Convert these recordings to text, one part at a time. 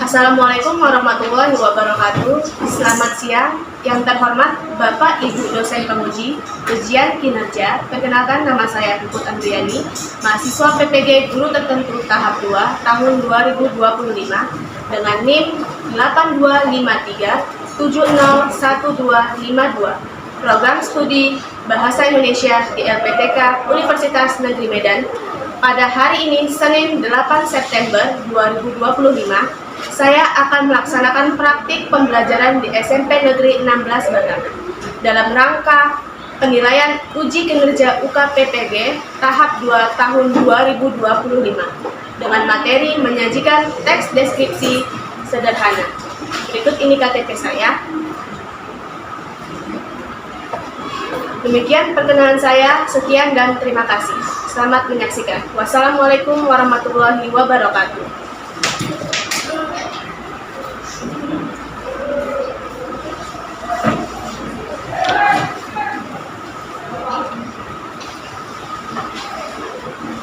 Assalamualaikum warahmatullahi wabarakatuh. Selamat siang. Yang terhormat Bapak Ibu dosen penguji ujian kinerja. Perkenalkan, nama saya Puput Andriani, mahasiswa PPG Guru Tertentu tahap 2 tahun 2025 dengan NIM 8253701252. Program studi Bahasa Indonesia di LPTK Universitas Negeri Medan. Pada hari ini, Senin 8 September 2025, saya akan melaksanakan praktik pembelajaran di SMP Negeri 16 Batam dalam rangka penilaian uji kinerja UKPPG tahap 2 tahun 2025 dengan materi menyajikan teks deskripsi sederhana. Berikut ini KTP saya. Demikian perkenalan saya, sekian dan terima kasih. Selamat menyaksikan. Wassalamualaikum warahmatullahi wabarakatuh.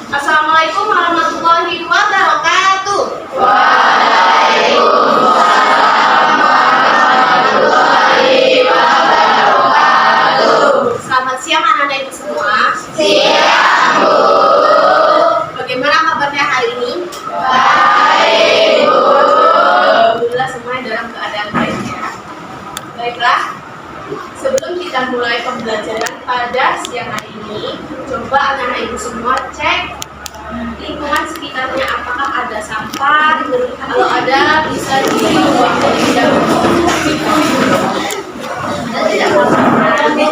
Assalamualaikum warahmatullahi wabarakatuh. Waalaikumsalam warahmatullahi wabarakatuh. Selamat siang anak-anak ibu semua. Siang, Bu. Bagaimana kabarnya hari ini? Baik, Bu. Alhamdulillah semuanya dalam keadaan baik ya. Baiklah, sebelum kita mulai pembelajaran pada siang hari ini, coba anak-anak ibu semua cek lingkungan sekitarnya, apakah ada sampah. Kalau ada, bisa dibuang terlebih dahulu. Tidak apa-apa.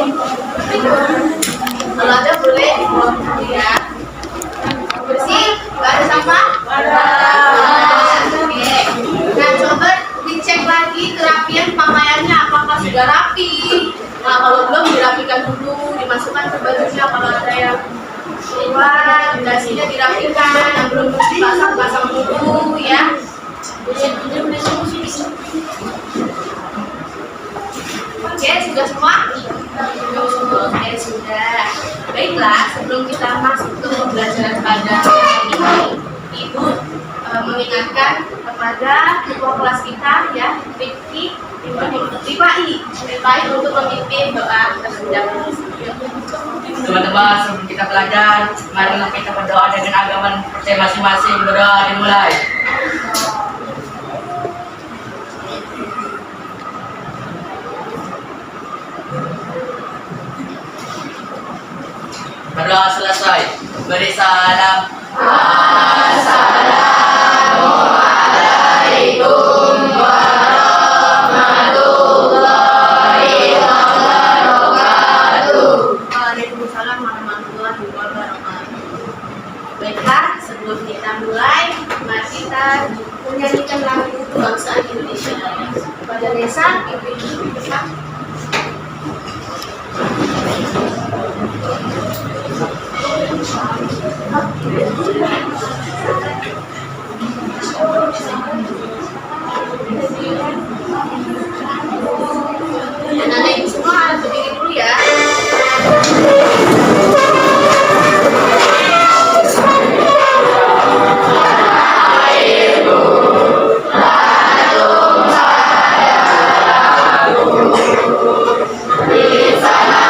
Kalau ada boleh dibuang dulu ya. Bersih? Nggak ada sampah? Ada. Oke. Nah, coba dicek lagi kerapian pakaiannya, apakah sudah rapi. Nah, kalau belum, dirapikan dulu, dimasukkan ke bajunya. Kalau ada yang keluar, dasinya dirapikan, yang belum dipasang dulu ya. Oke, sudah semua? Oke, sudah. Baiklah, sebelum kita masuk ke pembelajaran pada hari ini, Ibu mengingatkan kepada ketua kelas kita ya, Rifai untuk memimpin doa terlebih dahulu. Teman-teman, sebelum kita belajar, marilah kita berdoa dengan agama percaya masing-masing. Berdoa dimulai. Berdoa selesai, beri salam. Assalamualaikum warahmatullahi wabarakatuh. Waalaikumsalam warahmatullahi wabarakatuh. Baiklah, sebelum kita mulai, mari kita menyanyikan lagu kebangsaan Indonesia. Pada desa, ibu-ibu bisa. Dan anak ibu semua harus berdiri dulu ya. Di sana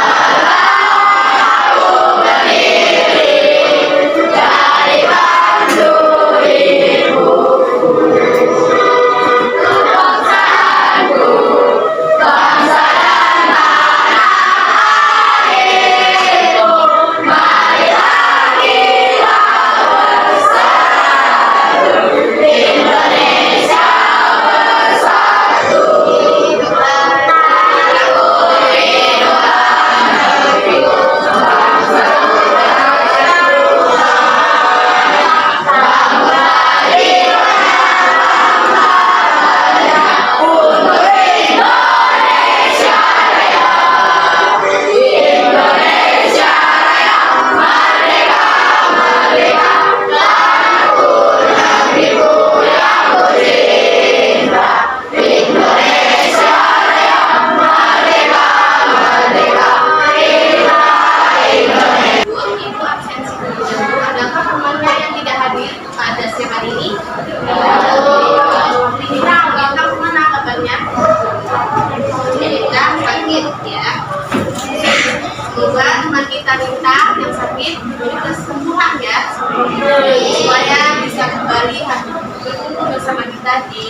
bisa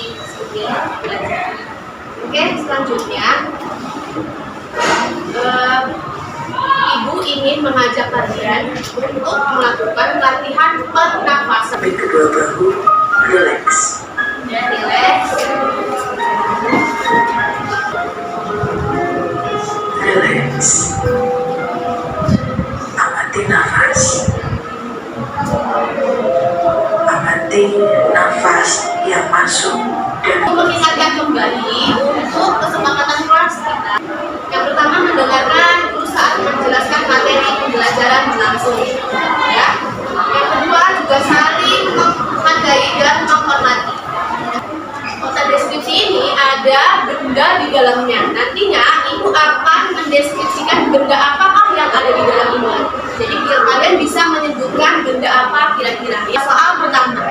di belajar. Oke, selanjutnya Ibu ingin mengajak kalian untuk melakukan latihan pernafasan. Kedua bahu relax. Relax. Relax. Amati nafas. Amati nafas yang masuk dan Mengingatkan kembali untuk kesepakatan kelas kita. Yang pertama, mendengarkan saat menjelaskan materi pembelajaran langsung. Ya. Yang kedua, juga saling menghargai dan menghormati. Kotak deskripsi ini ada benda di dalamnya. Nantinya ibu akan mendeskripsikan benda apakah yang ada di dalam ini. Jadi kalian bisa menyebutkan benda apa kira-kira. Ya, soal pertama.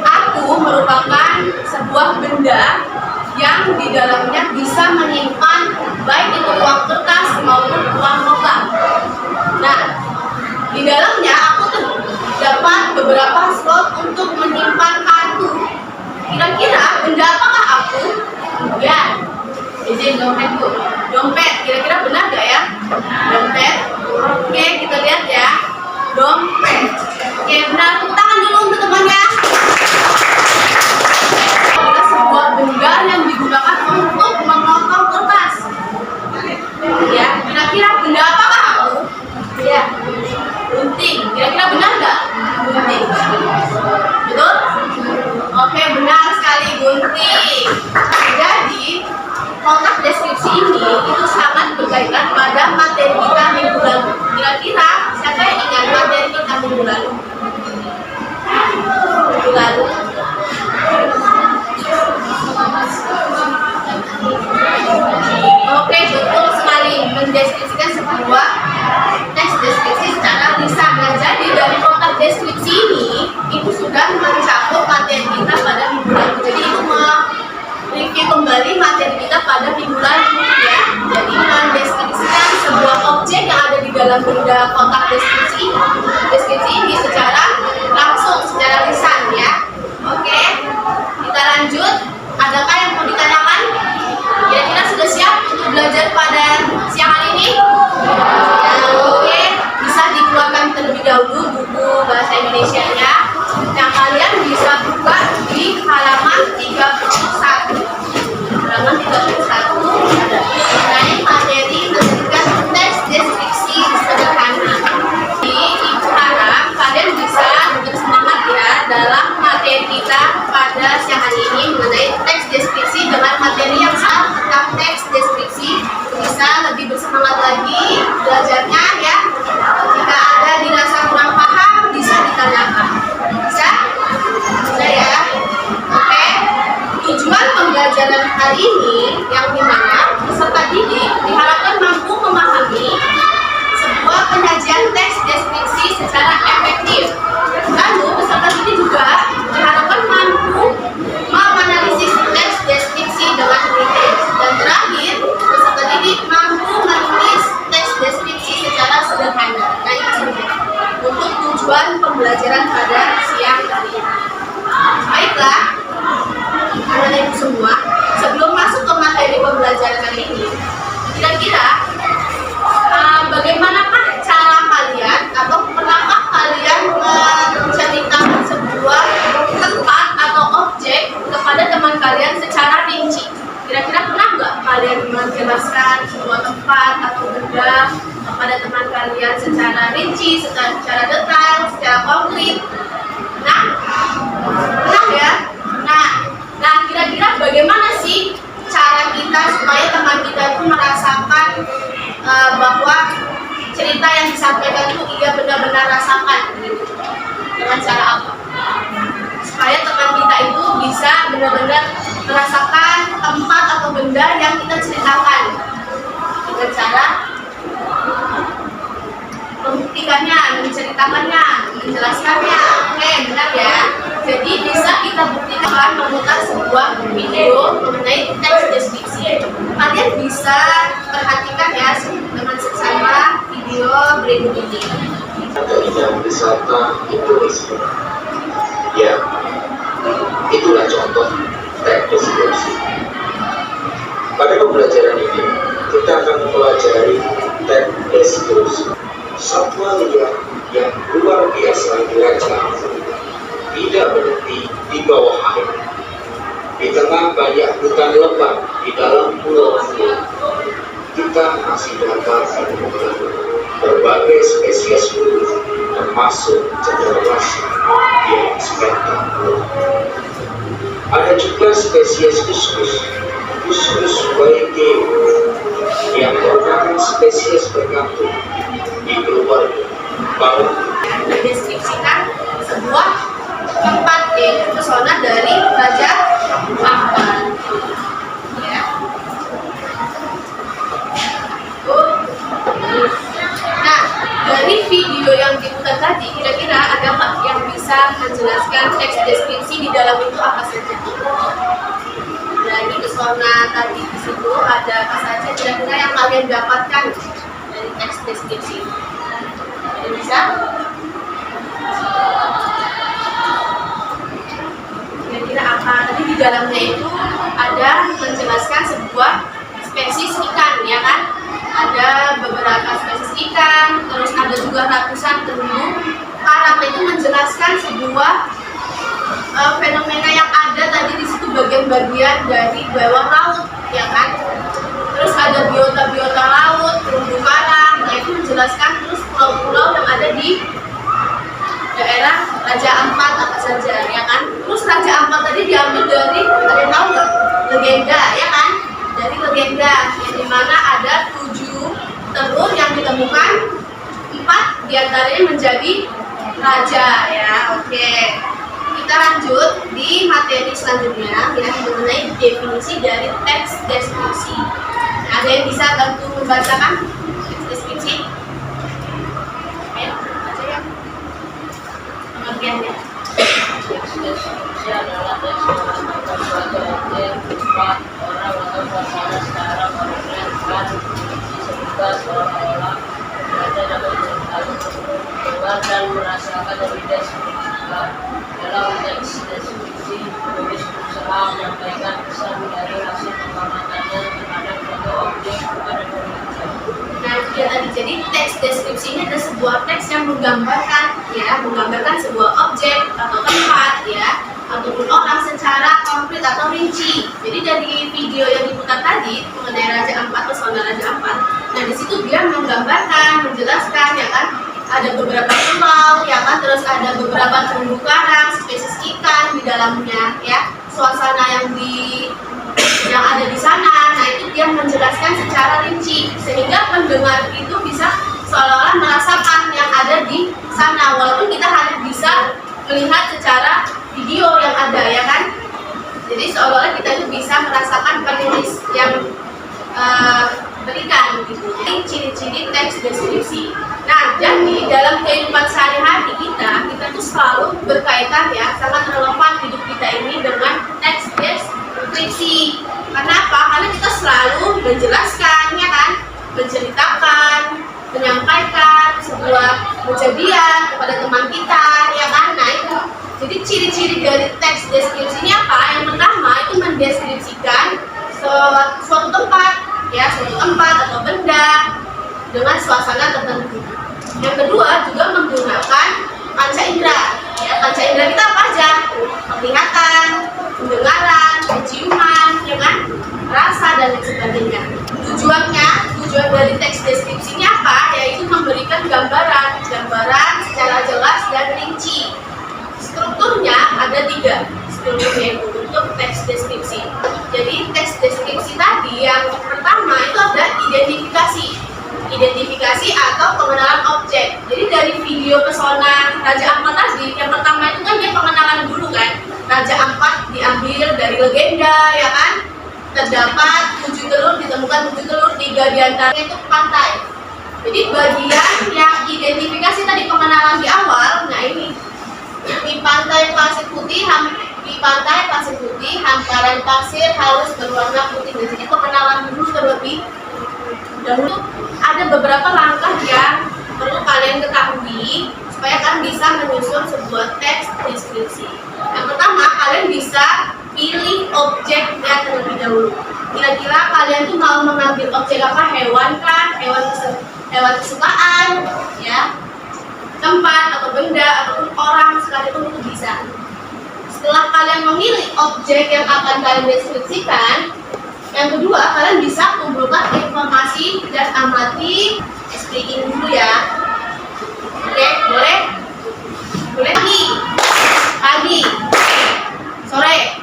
Aku merupakan sebuah benda yang di dalamnya bisa menyimpan baik itu uang kertas maupun uang logam. Nah, di dalamnya aku terdapat beberapa slot untuk menyimpan kartu. Kira-kira benda apakah aku? Ya, izin dompet Bu. Dompet, kira-kira benar gak ya? Dompet. Oke, kita lihat ya. Dompet. Oke, benar. Tepuk tangan dulu untuk temannya. Sebuah benda yang digunakan untuk memotong kertas. Ya, kira-kira benda apakah aku? Ya, gunting. Kira-kira benar nggak? Gunting. Betul? Oke, benar sekali, gunting. Jadi, kotak deskripsi ini itu sangat berkaitan pada materi kita minggu lalu. Kira-kira siapa yang ingat materi kita minggu lalu? Minggu lalu. Oke, betul sekali, mendeskripsikan sebuah teks deskripsi secara lisan. Nah, jadi dari kotak deskripsi ini itu sudah mencakup materi kita pada minggu lalu. Jadi itu mereview kembali materi kita pada minggu lalu ya. Jadi mendeskripsikan sebuah objek yang ada di dalam benda kotak deskripsi ini secara langsung, secara lisan ya. Oke, kita lanjut. Adakah yang mau ditanyakan? Kira-kira sudah siap untuk belajar pada siang hari ini? Ya, oke, bisa dikeluarkan terlebih dahulu buku bahasa Indonesianya. Yang kalian bisa buka di halaman 31. Halaman 31 mengenai materi menjadikan teks deskripsi sederhana. Jadi, ibu harap kalian bisa bersemangat ya dalam materi kita pada siang hari ini mengenai teks deskripsi dengan materi yang sama tentang teks deskripsi. Bisa lebih bersemangat lagi belajarnya ya. Jika ada dirasa kurang paham bisa ditanyakan. Bisa? Bisa ya? Oke. Tujuan pembelajaran hari ini yang dimana peserta didik diharapkan mampu memahami sebuah penyajian teks deskripsi secara efektif. Lalu peserta didik juga diharapkan mampu menganalisis teks deskripsi dengan detail. Dan terakhir, peserta didik mampu menulis teks deskripsi secara sederhana. Nah, itu untuk tujuan pembelajaran pada siang hari ini. Baiklah, anak-anak ibu semua, sebelum masuk ke materi pembelajaran hari ini, kira-kira bagaimanakah cara kalian atau pernahkah kalian menceritakan sebuah tempat atau objek kepada teman kalian secara rinci? Kira-kira pernah nggak kalian menjelaskan sebuah tempat atau benda kepada teman kalian secara rinci, secara detail, secara konkret? Nah, pernah ya? Nah, kira-kira bagaimana sih cara kita supaya teman kita itu merasakan bahwa cerita yang disampaikan itu ia benar-benar rasakan gitu. Dengan cara apa? Supaya teman kita itu bisa benar-benar merasakan tempat atau benda yang kita ceritakan dengan cara membuktikannya, menceritakannya, menjelaskannya. Oke, benar ya. Jadi bisa kita buktikan memutar sebuah video mengenai teks deskripsi. Kalian bisa perhatikan ya dengan seksama video berikut ini. Bidang wisata Indonesia. Ya, mempelajari teks deskripsi. Satwa liar yang luar biasa di Raja Ampat tidak berhenti di bawah air. Di tengah banyak hutan lebat di dalam pulau-pulau, kita masih dapat menemukan berbagai spesies burung, termasuk cendrawasih yang spektakuler. Ada juga spesies kuskus waigeo, yang merupakan spesies bergantung di keluarga bawang. Mendeskripsikan sebuah tempat yaitu pesona dari Raja Ampat. Ya. Nah, dari video yang diputar tadi, kira-kira ada nggak yang bisa menjelaskan teks deskripsi di dalam itu apa saja? Dari pesona tadi di situ ada apa saja kira-kira yang kalian dapatkan dari teks deskripsi? Ada bisa? Kira-kira apa? Tadi di dalamnya itu ada menjelaskan sebuah spesies ikan, ya kan? Ada beberapa spesies ikan, terus ada juga ratusan terumbu karang. Itu menjelaskan sebuah fenomena yang ada tadi di situ, bagian-bagian dari bawah laut, ya kan? Terus ada biota-biota laut, terumbu karang. Nah, itu menjelaskan terus pulau-pulau yang ada di daerah Raja Ampat apa saja, ya kan? Terus Raja Ampat tadi diambil dari, ada yang tahu nggak? Legenda, ya kan? Dari legenda yang dimana ada 7 telur yang ditemukan, 4 diantaranya menjadi raja, ya. Oke, kita lanjut di materi selanjutnya, ya, mengenai definisi dari teks deskripsi. Ada yang bisa bantu membacakan teks deskripsi? Ayo, baca ya. Pengertiannya. Deskripsi adalah teks yang menunjukkan suatu objek, tempat, orang atau suasana secara konkret dan sehingga seolah-olah baca dapat mendengar dan merasakan dari deskripsikan. Dalam teks deskripsi, penulis berusaha menyampaikan pesan dari hasil pengamatannya terhadap suatu objek kepada pembaca. Nah, dia tadi, jadi teks deskripsi ini adalah sebuah teks yang menggambarkan, ya, menggambarkan sebuah objek atau tempat, ya, ataupun orang secara konkret atau rinci. Jadi dari video yang diputar tadi mengenai Raja Ampat, pesona Raja Ampat, nah di situ dia menggambarkan, menjelaskan, ya kan, ada beberapa pulau, ya kan, terus ada beberapa terumbu karang, spesies ikan di dalamnya, ya, suasana yang ada di sana. Nah, itu dia menjelaskan secara rinci sehingga pendengar itu bisa seolah-olah merasakan yang ada di sana, walaupun kita hanya bisa melihat secara video yang ada, ya kan. Jadi seolah-olah kita itu bisa merasakan penulis yang berikan gitu. Ini ciri-ciri teks deskripsi. Nah, jadi dalam kehidupan sehari-hari kita tuh selalu berkaitan, ya, sangat relevan hidup kita ini dengan teks deskripsi. Kenapa? Karena kita selalu menjelaskan, ya kan, menceritakan, menyampaikan sebuah kejadian kepada teman kita, ya kan. Nah, itu jadi ciri-ciri dari teks deskripsinya apa? Yang pertama itu mendeskripsikan suatu tempat, ya, suatu tempat atau benda dengan suasana tertentu. Yang kedua juga menggunakan panca indera, ya. Panca indera kita apa aja? Penglihatan, pendengaran, penciuman, ya kan, rasa dan lain sebagainya. Tujuan dari teks deskripsinya apa? Yaitu memberikan gambaran secara jelas dan rinci. Strukturnya ada 3 strukturnya itu untuk teks deskripsi. Jadi teks deskripsi tadi yang pertama itu ada identifikasi atau pengenalan objek. Jadi dari video pesona Raja Ampat tadi, yang pertama itu kan dia pengenalan dulu kan. Raja Ampat diambil dari legenda, ya kan. Terdapat 7 telur, ditemukan 7 telur, 3 diantaranya itu pantai. Jadi bagian yang identifikasi tadi, pengenalan di awal, nah ini di pantai pasir putih, hamparan pasir halus berwarna putih. Jadi pengenalan dulu terlebih dahulu. Ada beberapa langkah yang perlu kalian ketahui supaya kalian bisa menyusun sebuah teks deskripsi. Yang pertama, kalian bisa pilih objeknya terlebih dahulu. Kira-kira kalian tuh mau mengambil objek apa? Hewan kah? Hewan kesukaan, ya? Tempat atau benda ataupun orang sekalipun itu bisa. Setelah kalian memilih objek yang akan kalian deskripsikan, yang kedua kalian bisa kumpulkan informasi dan amati speaking dulu ya. Oke, boleh? Boleh? Pagi, sore,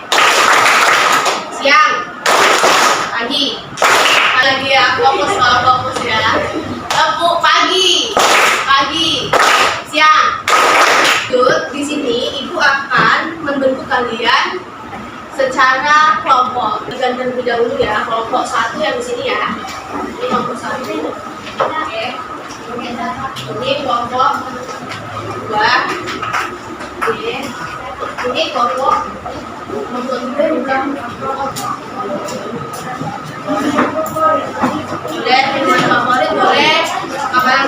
siang, pagi. Lagi ya, fokus ya. Pagi, siang. Good. Di sini ibu akan membentuk kalian secara kelompok. Ganti terlebih dahulu ya. Kelompok 1 yang di sini ya. Ini kelompok 1. Oke. Ini kelompok 2. Oke. Ini kelompok 2 bukan. Boleh, teman favorit boleh. Kapan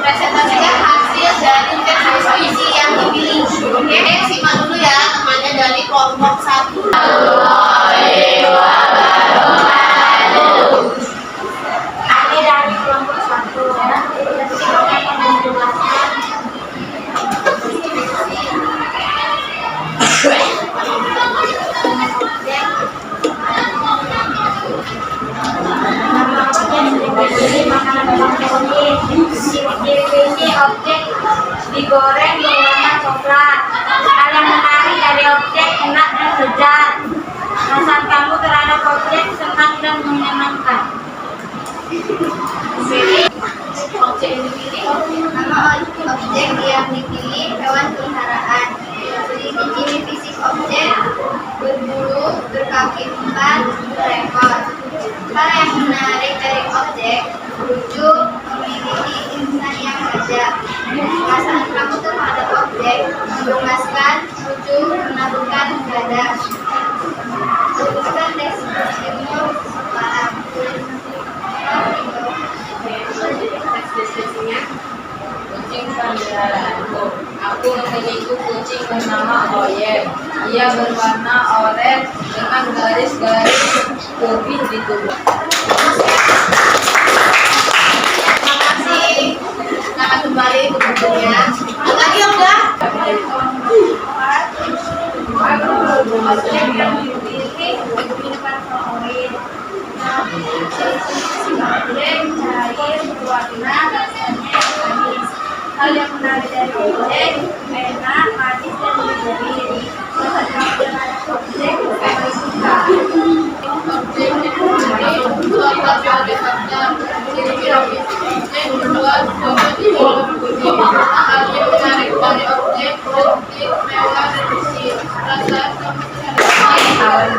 presentasikan hasil dari deskripsi yang dipilih. Oke, simak dulu ya temannya dari kelompok 1. Ada dari kelompok 1 ya. Definisi objek digoreng berwarna coklat. Hal yang menarik dari objek enak dan lezat. Perasaan kamu terhadap objek senang dan menyenangkan. Objek yang dipilih, nama objek yang dipilih hewan peliharaan. Ciri-ciri fisik objek: berbulu, berkaki 4, berekor. Hal yang menarik dari objek: lucu, memiliki insan yang gajah. Perasaan kamu terhadap objek: menggemaskan, lucu, menakutkan, gada. Tuliskan deskripsimu sekarang. Deskripsinya. bernama Oyem. Ia berwarna oranye dengan garis-garis putih di tubuh. Terima kasih. Selamat kembali ke bukunya. Lagi udah. Objek yang dimiliki kehidupan favorit. Objek cair berwarna rasanya manis. Hal yang menarik dari objek enak, manis dan bergurih. Objek saya suka.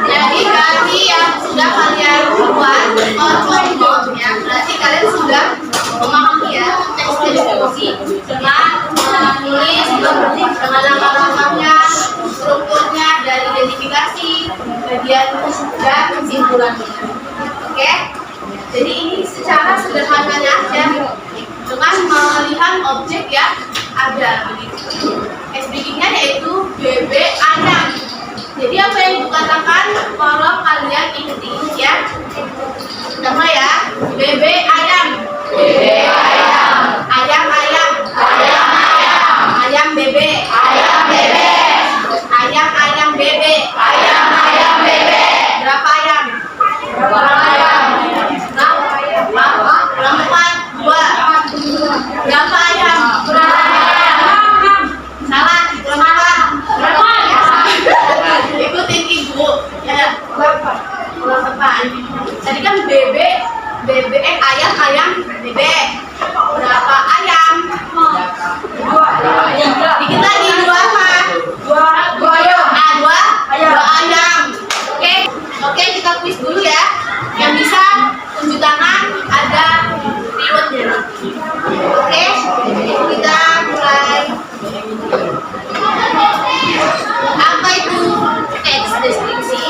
Jadi kali yang sudah kalian buat outline ya, berarti kalian sudah memahami ya teks deskripsi dengan menulis dengan langkah-langkahnya, strukturnya dari identifikasi, bagian dan kesimpulannya. Oke? Jadi ini secara sederhananya aja dengan melihat objek yang ada begitu. SBG-nya yaitu BB ayam. Jadi apa yang dikatakan kalau kalian ingat ya? Pertama ya, BB ayam. BB ayam. Ayam ayam. Ayam ayam. Ayam bebe. Ayam bebe. Ayam ayam bebe. Ayam ayam bebe. Berapa ayam? Berapa ayam? Berapa ayam? Berapa? Dua. Berapa ayam? Berapa ayam? Salah. Berapa? Berapa? Ikutin ibu. Ya. Berapa? Tadi kan bebe, ayam, bebe. Berapa ayam? Dua. Dikit lagi dua apa? Dua ayam. Dua ayam. Oke, kita kuis dulu ya. Yang bisa tunjuk tangan ada rewardnya. Oke, kita mulai. Apa itu teks deskripsi?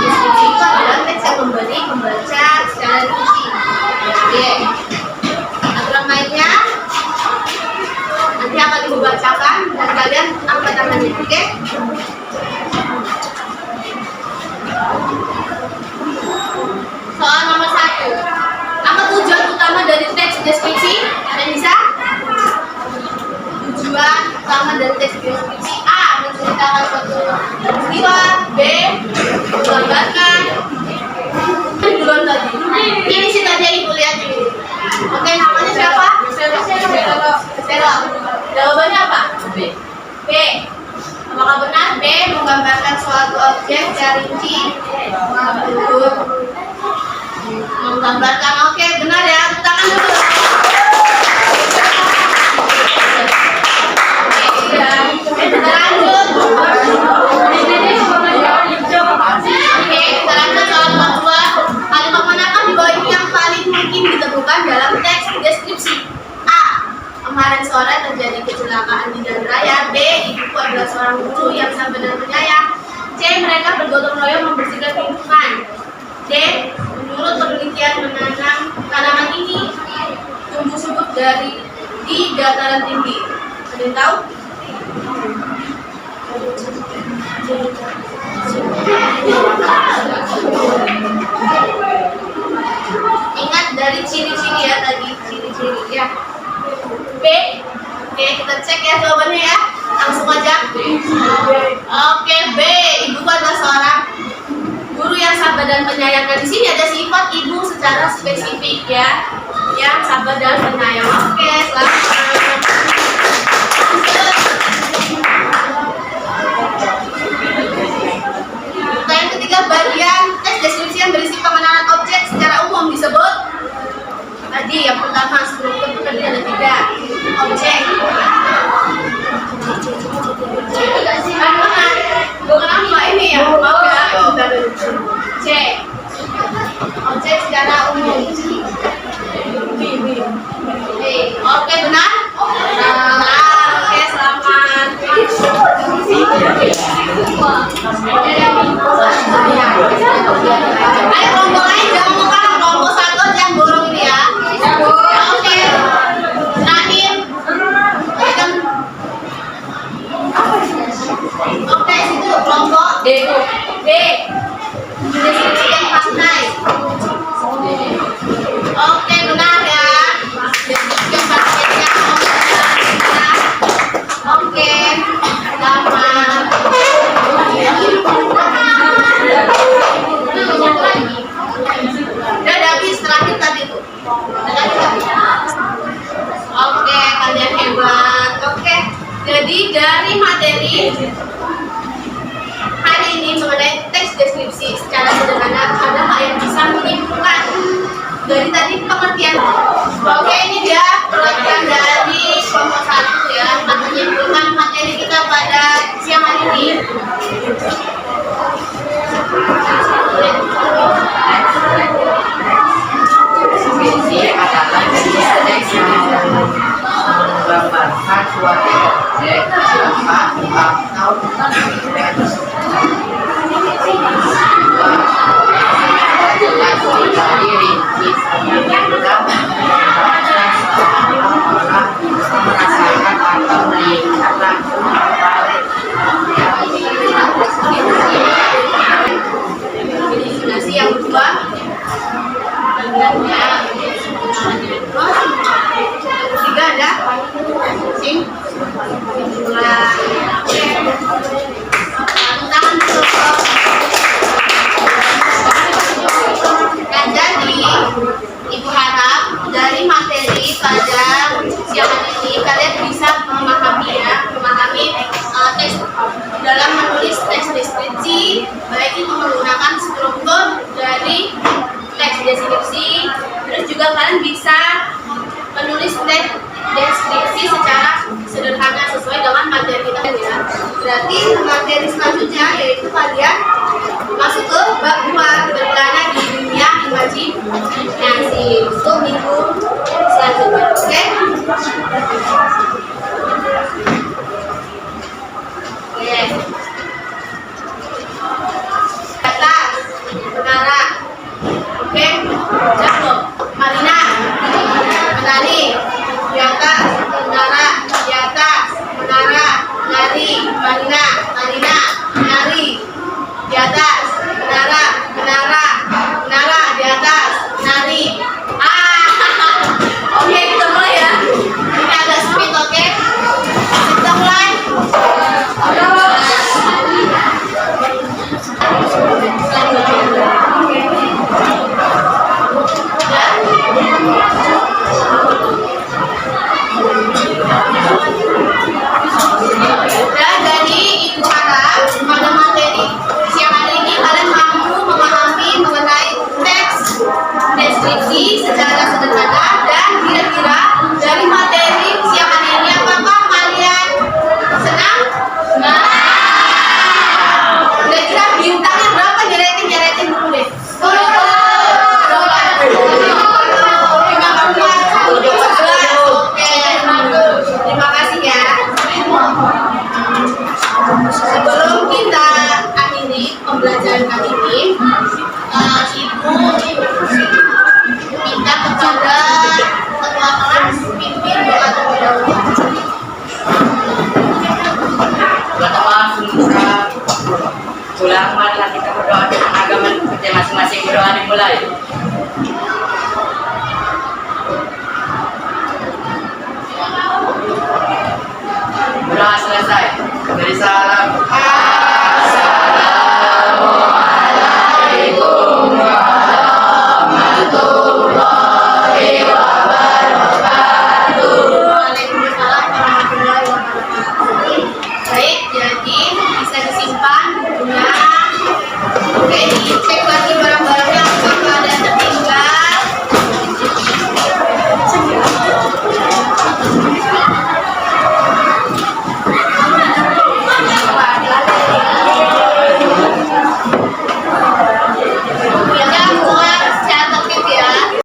Deskripsi itu adalah teks yang memberi pembaca secara rinci. Oke. Aturan mainnya nanti akan dibacakan dan kalian angkat tangannya. Oke? Soal nomor 1. Apa tujuan utama dari teks deskripsi? Ada yang bisa? Tujuan utama dari teks deskripsi A. Menceritakan suatu peristiwa. B. Menggambarkan. Duluan tadi. Ini sih tadi yang ibu lihat ini. Oke, namanya siapa? Selo. Jawabannya apa? B. Apakah benar? B. Menggambarkan suatu objek secara rinci. Menggambarkan. Oke, benar ya. Tangan dulu. Kita lanjut. Oke, kita lanjut soal nomor 2. Kalimat manakah di bawah ini yang paling mungkin ditemukan dalam teks deskripsi? A. Kemarin sore terjadi kecelakaan di jalan raya. B. Ibuku adalah seorang guru yang sabar dan penyayang. C. Mereka bergotong royong membersihkan lingkungan. D. Menurut penelitian menanam tanaman ini tumbuh subur di dataran tinggi. Ada yang tahu? Ingat dari ciri-ciri ya tadi, ciri-ciri ya. B. Oke, kita cek ya jawabannya ya. Langsung aja. Oke, B. Ibu adalah seorang guru yang sabar dan penyayang. Nah, di sini ada sifat ibu secara spesifik ya. Yang sabar dan penyayang. Oke, selamat. Yang ketiga, bagian teks deskripsi yang berisi pengenalan objek secara umum disebut tadi yang pertama struktur pekerjaan ada 3 objek. Bukan apa ini ya, maaf ya. C. Objek secara umum. B. Oke, benar? Oke, selamat. Ayo kelompok lain jangan mau kalah, kelompok 1 jangan borong ini ya. Oke. Terakhir. Oke, kalian hebat. Oke, jadi dari materi hari ini mengenai teks deskripsi secara sederhana ada hal yang bisa menyimpulkan dari tadi pengertian. Oke, ini dia pengertian dari kelompok 1 ya, akan menyimpulkan materi kita pada siang hari ini. Deskripsi adalah jenis teks yang menggambarkan suatu objek, tempat, atau event. Jelas dari rinci yang mudah membaca seolah-olah merasakan atau melihat langsung apa yang deskripsi. Deskripsi yang kedua bagiannya terus ketiga ada sing tangan dulu. Dan jadi Ibu harap dari materi pada siang hari ini kalian bisa memahami teks dalam menulis teks deskripsi, baik itu menggunakan struktur dari teks deskripsi, terus juga kalian bisa menulis teks deskripsi secara sederhana sesuai dengan materi kita ya. Berarti materi selanjutnya yaitu kalian masuk ke bab 2 berkelana di dunia imajinasi untuk minggu selanjutnya. Oke? Atas, menara. Oke? Jatuh. Marina. Menari. Di atas, menara. Di atas, menara. Menari. Marina. Marina. Menari. Di atas, menara. Menara. Menara. Di atas, menari. Oke, kita mulai ya. Ini agak speed, oke? Kita mulai. Dan jadi Ibu harap pada materi siang hari ini kalian mampu memahami mengenai teks deskripsi secara sederhana dan kira-kira dari materi siang hari ini apakah kalian senang? Kira-kira bintangnya berapa? Nyeretin dulu deh. 15. Oke, terima kasih ya. Sebelum kita akhiri pembelajaran kali ini, Ibu minta kepada ketua kelas pimpin doa terlebih dahulu. Teman-teman semua pulang, marilah kita berdoa dengan agama kita masing-masing. Berdoa dimulai. Berdoa selesai. Beri salam.